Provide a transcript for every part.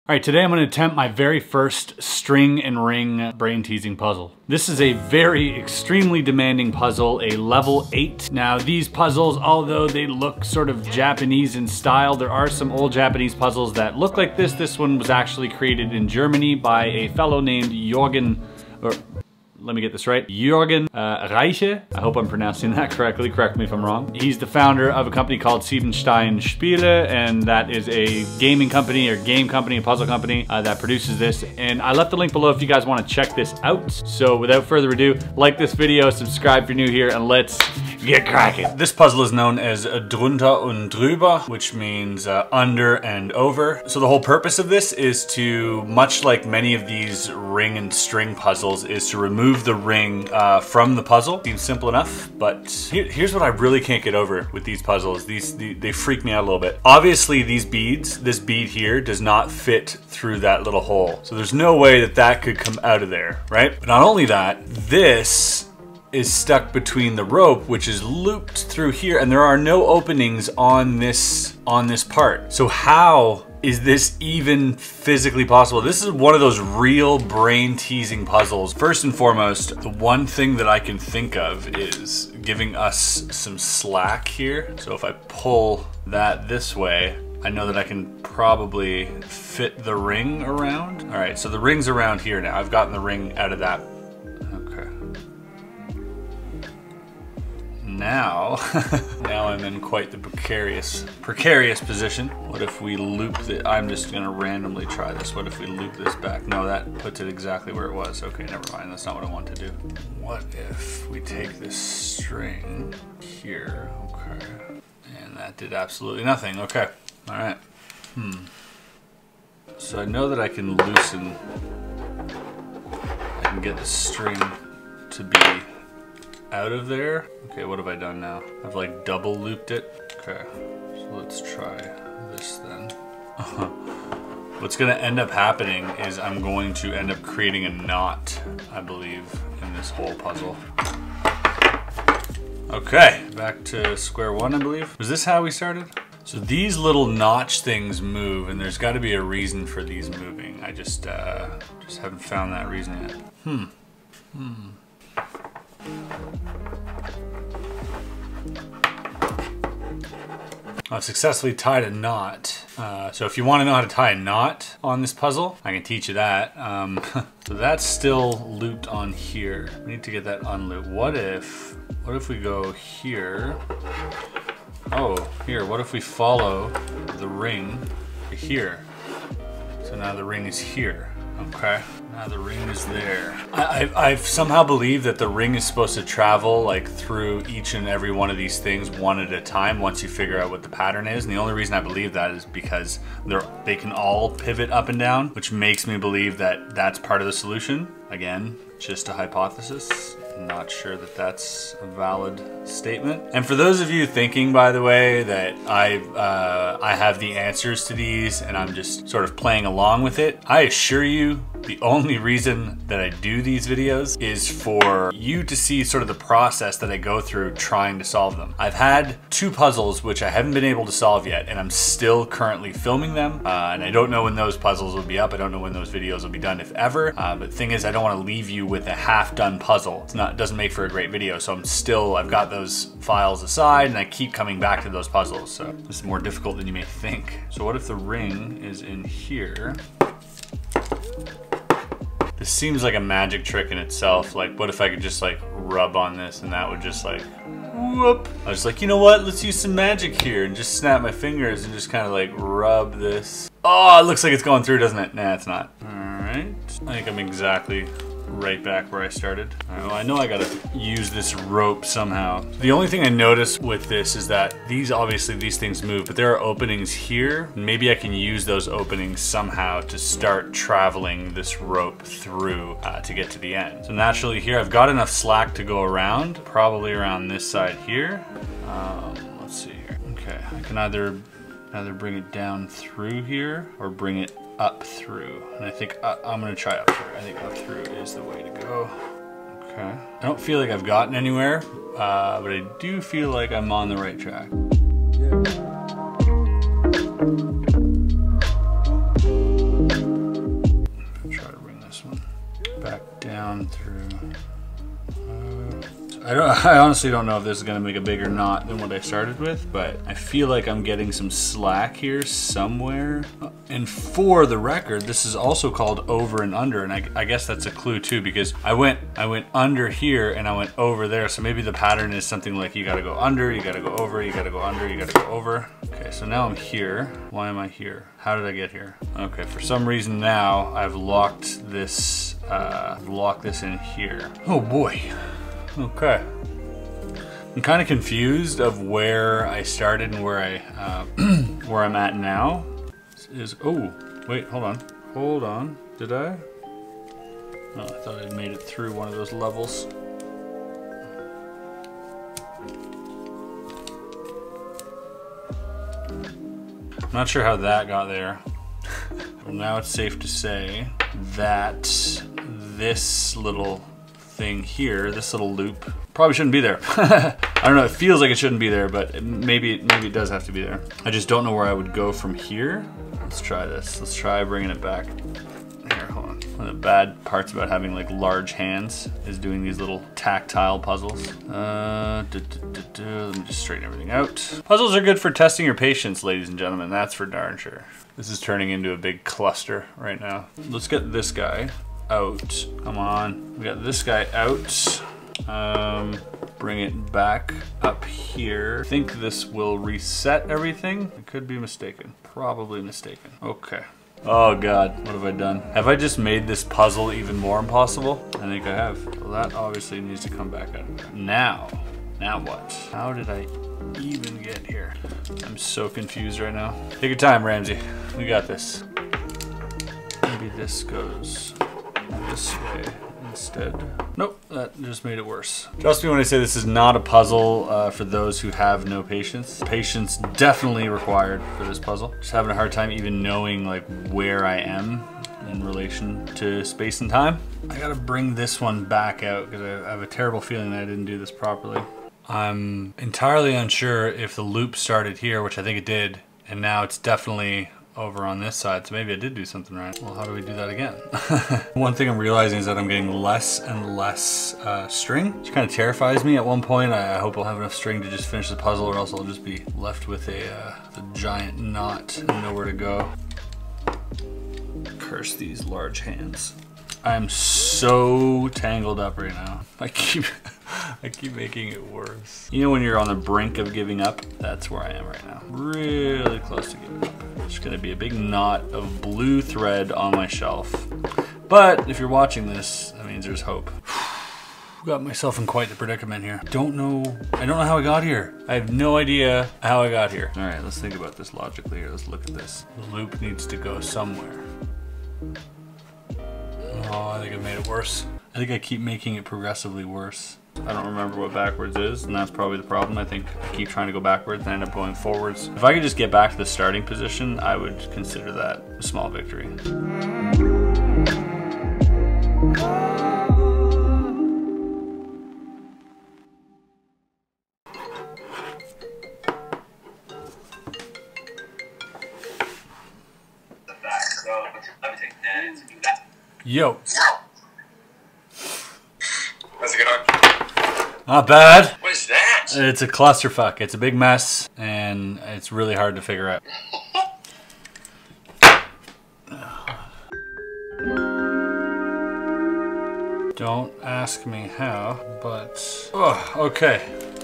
All right, today I'm gonna attempt my very first string and ring brain teasing puzzle. This is a very extremely demanding puzzle, a level 8. Now these puzzles, although they look sort of Japanese in style, there are some old Japanese puzzles that look like this. This one was actually created in Germany by a fellow named Jurgen, or let me get this right, Jurgen Reiche. I hope I'm pronouncing that correctly, correct me if I'm wrong. He's the founder of a company called Siebenstein Spiele, and that is a gaming company or game company, a puzzle company that produces this. And I left the link below if you guys want to check this out. So without further ado, like this video, subscribe if you're new here, and let's get cracking. This puzzle is known as Drunter Druber, which means under and over. So the whole purpose of this is to, much like many of these ring and string puzzles, is to remove the ring from the puzzle. Seems simple enough, but here's what I really can't get over with these puzzles. They freak me out a little bit. Obviously these beads, this bead here does not fit through that little hole. So there's no way that that could come out of there, right? But not only that, this is stuck between the rope, which is looped through here, and there are no openings on this part. So how is this even physically possible? This is one of those real brain teasing puzzles. First and foremost, the one thing that I can think of is giving us some slack here. So if I pull that this way, I know that I can probably fit the ring around. All right, so the ring's around here now. I've gotten the ring out of that. Now I'm in quite the precarious position. What if we loop the, I'm just gonna randomly try this. What if we loop this back? No, that puts it exactly where it was. Okay, never mind, that's not what I want to do. What if we take this string here, okay. And that did absolutely nothing, okay. All right, So I know that I can loosen, I can get the string to be out of there. Okay, what have I done now? I've like double looped it. Okay, so let's try this then. What's gonna end up happening is I'm going to end up creating a knot, I believe, in this whole puzzle. Okay, back to square one, I believe. Was this how we started? So these little notch things move, and there's gotta be a reason for these moving. I just haven't found that reason yet. I've successfully tied a knot. So if you want to know how to tie a knot on this puzzle, I can teach you that. So that's still looped on here. We need to get that unlooped. What if we go here? Oh, here, what if we follow the ring to here? So now the ring is here, okay? Now the ring is there. I've somehow believed that the ring is supposed to travel like through each and every one of these things one at a time once you figure out what the pattern is. And the only reason I believe that is because they can all pivot up and down, which makes me believe that that's part of the solution. Again, just a hypothesis. Not sure that that's a valid statement. And for those of you thinking, by the way, that I have the answers to these and I'm just sort of playing along with it, I assure you the only reason that I do these videos is for you to see sort of the process that I go through trying to solve them. I've had 2 puzzles which I haven't been able to solve yet, and I'm still currently filming them. And I don't know when those puzzles will be up. I don't know when those videos will be done, if ever. But the thing is, I don't want to leave you with a half-done puzzle. It doesn't make for a great video, so I've got those files aside, and I keep coming back to those puzzles. So this is more difficult than you may think. So what if the ring is in here? This seems like a magic trick in itself. Like, what if I could just like rub on this and that would just like, whoop. I was like, you know what? Let's use some magic here and just snap my fingers and just kind of like rub this. Oh, it looks like it's going through, doesn't it? Nah, it's not. All right. I think I'm exactly right back where I started. All right, well, I know I gotta use this rope somehow. The only thing I noticed with this is that obviously these things move, but there are openings here. Maybe I can use those openings somehow to start traveling this rope through to get to the end. So naturally here, I've got enough slack to go around, probably around this side here. Let's see here. Okay, I can either bring it down through here or bring it up through, and I think I'm gonna try up through. I think up through is the way to go. Okay. I don't feel like I've gotten anywhere, but I do feel like I'm on the right track. Yeah. back down through. I honestly don't know if this is gonna make a bigger knot than what I started with, but I feel like I'm getting some slack here somewhere. And for the record, this is also called over and under, and I guess that's a clue too, because I went under here and I went over there, so maybe the pattern is something like you gotta go under, you gotta go over, you gotta go under, you gotta go over. Okay, so now I'm here. Why am I here? How did I get here? Okay, for some reason now I've locked this in here. Oh boy. Okay. I'm kind of confused of where I started and where where I'm at now. Oh, wait, hold on. Did I? Oh, I thought I'd made it through one of those levels. I'm not sure how that got there. Well, now it's safe to say that this little thing here, this little loop, probably shouldn't be there. I don't know, it feels like it shouldn't be there, but maybe it does have to be there. I just don't know where I would go from here. Let's try this. Let's try bringing it back. Here, hold on. One of the bad parts about having like large hands is doing these little tactile puzzles. Let me just straighten everything out. Puzzles are good for testing your patience, ladies and gentlemen, that's for darn sure. This is turning into a big cluster right now. Let's get this guy out. Come on. We got this guy out. Bring it back up here. I think this will reset everything. I could be mistaken. Probably mistaken. Okay. Oh God, what have I done? Have I just made this puzzle even more impossible? I think I have. Well, that obviously needs to come back out. Now what? How did I even get here? I'm so confused right now. Take your time, Ramsay. We got this. Maybe this goes this way instead. Nope, that just made it worse. Trust me when I say this is not a puzzle for those who have no patience. Patience definitely required for this puzzle. Just having a hard time even knowing like where I am in relation to space and time. I gotta bring this one back out because I have a terrible feeling that I didn't do this properly. I'm entirely unsure if the loop started here, which I think it did, and now it's definitely over on this side, so maybe I did do something right. Well, how do we do that again? One thing I'm realizing is that I'm getting less and less string, which kind of terrifies me. At one point, I hope I'll have enough string to just finish the puzzle, or else I'll just be left with a giant knot and nowhere to go. Curse these large hands. I'm so tangled up right now. I keep making it worse. You know when you're on the brink of giving up? That's where I am right now. Really close to giving up. There's gonna be a big knot of blue thread on my shelf. But if you're watching this, that means there's hope. Got myself in quite the predicament here. I don't know how I got here. I have no idea how I got here. All right, let's think about this logically here. Let's look at this. The loop needs to go somewhere. Oh, I think I made it worse. I think I keep making it progressively worse. I don't remember what backwards is, and that's probably the problem. I think I keep trying to go backwards and I end up going forwards. If I could just get back to the starting position, I would consider that a small victory. Yo. How's it going? Not bad. What is that? It's a clusterfuck. It's a big mess, and it's really hard to figure out. Don't ask me how, but... Oh, okay.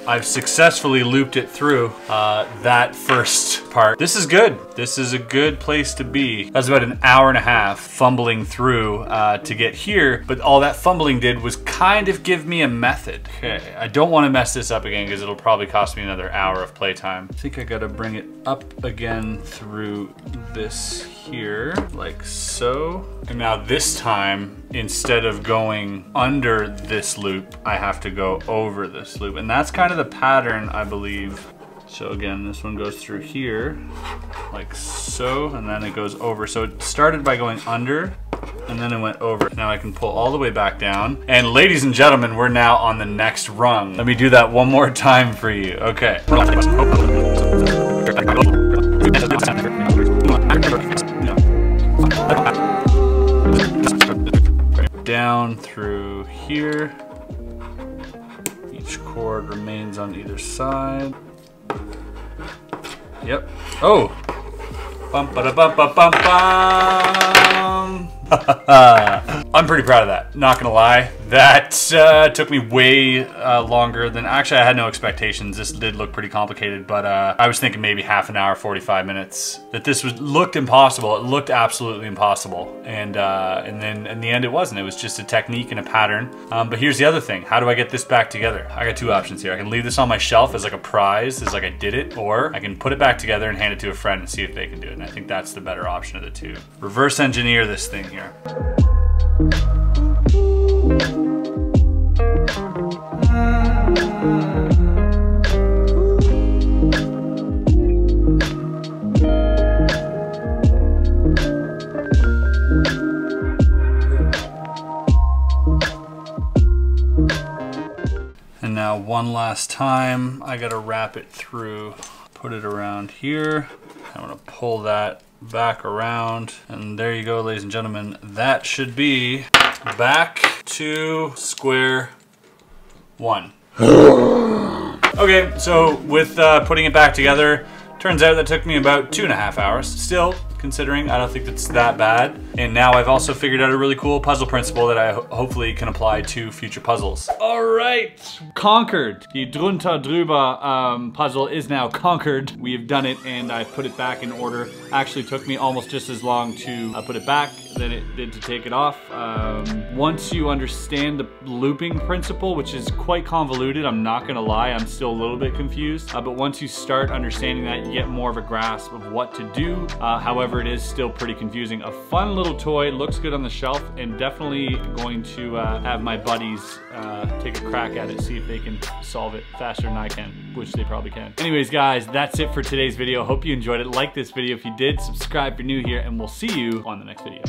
I've successfully looped it through that first part. This is good. This is a good place to be. That's about an hour and a half fumbling through to get here, but all that fumbling did was kind of give me a method. Okay, I don't want to mess this up again because it'll probably cost me another hour of playtime. I think I gotta bring it up again through this here, like so. And now this time, instead of going under this loop, I have to go over this loop. And that's kind of the pattern, I believe. So again, this one goes through here, like so, and then it goes over. So it started by going under, and then it went over. Now I can pull all the way back down. And ladies and gentlemen, we're now on the next rung. Let me do that one more time for you. Okay. down through here. Each cord remains on either side. Yep. Oh! Bum ba da bum ba bum bum. I'm pretty proud of that, not gonna lie. That took me way longer than, actually I had no expectations. This did look pretty complicated, but I was thinking maybe half an hour, 45 minutes. That this looked impossible. It looked absolutely impossible. And then in the end it wasn't. It was just a technique and a pattern. But here's the other thing. How do I get this back together? I got two options here. I can leave this on my shelf as like a prize, as like I did it, or I can put it back together and hand it to a friend and see if they can do it. And I think that's the better option of the two. Reverse engineer this thing here. And now one last time, I gotta wrap it through, put it around here. I'm gonna pull that back around, and there you go, ladies and gentlemen. That should be back to square one. Okay, so with putting it back together, turns out that took me about 2.5 hours. Still, considering, I don't think that's that bad. And now I've also figured out a really cool puzzle principle that I hopefully can apply to future puzzles. All right, conquered. The Drunter Druber puzzle is now conquered. We have done it, and I put it back in order. Actually took me almost just as long to put it back than it did to take it off. Once you understand the looping principle, which is quite convoluted, I'm not gonna lie, I'm still a little bit confused. But once you start understanding that, you get more of a grasp of what to do. However, it is still pretty confusing. A fun little toy, looks good on the shelf, and definitely going to have my buddies take a crack at it, see if they can solve it faster than I can, which they probably can. Anyways, guys, that's it for today's video. Hope you enjoyed it. Like this video if you did, subscribe if you're new here, and we'll see you on the next video.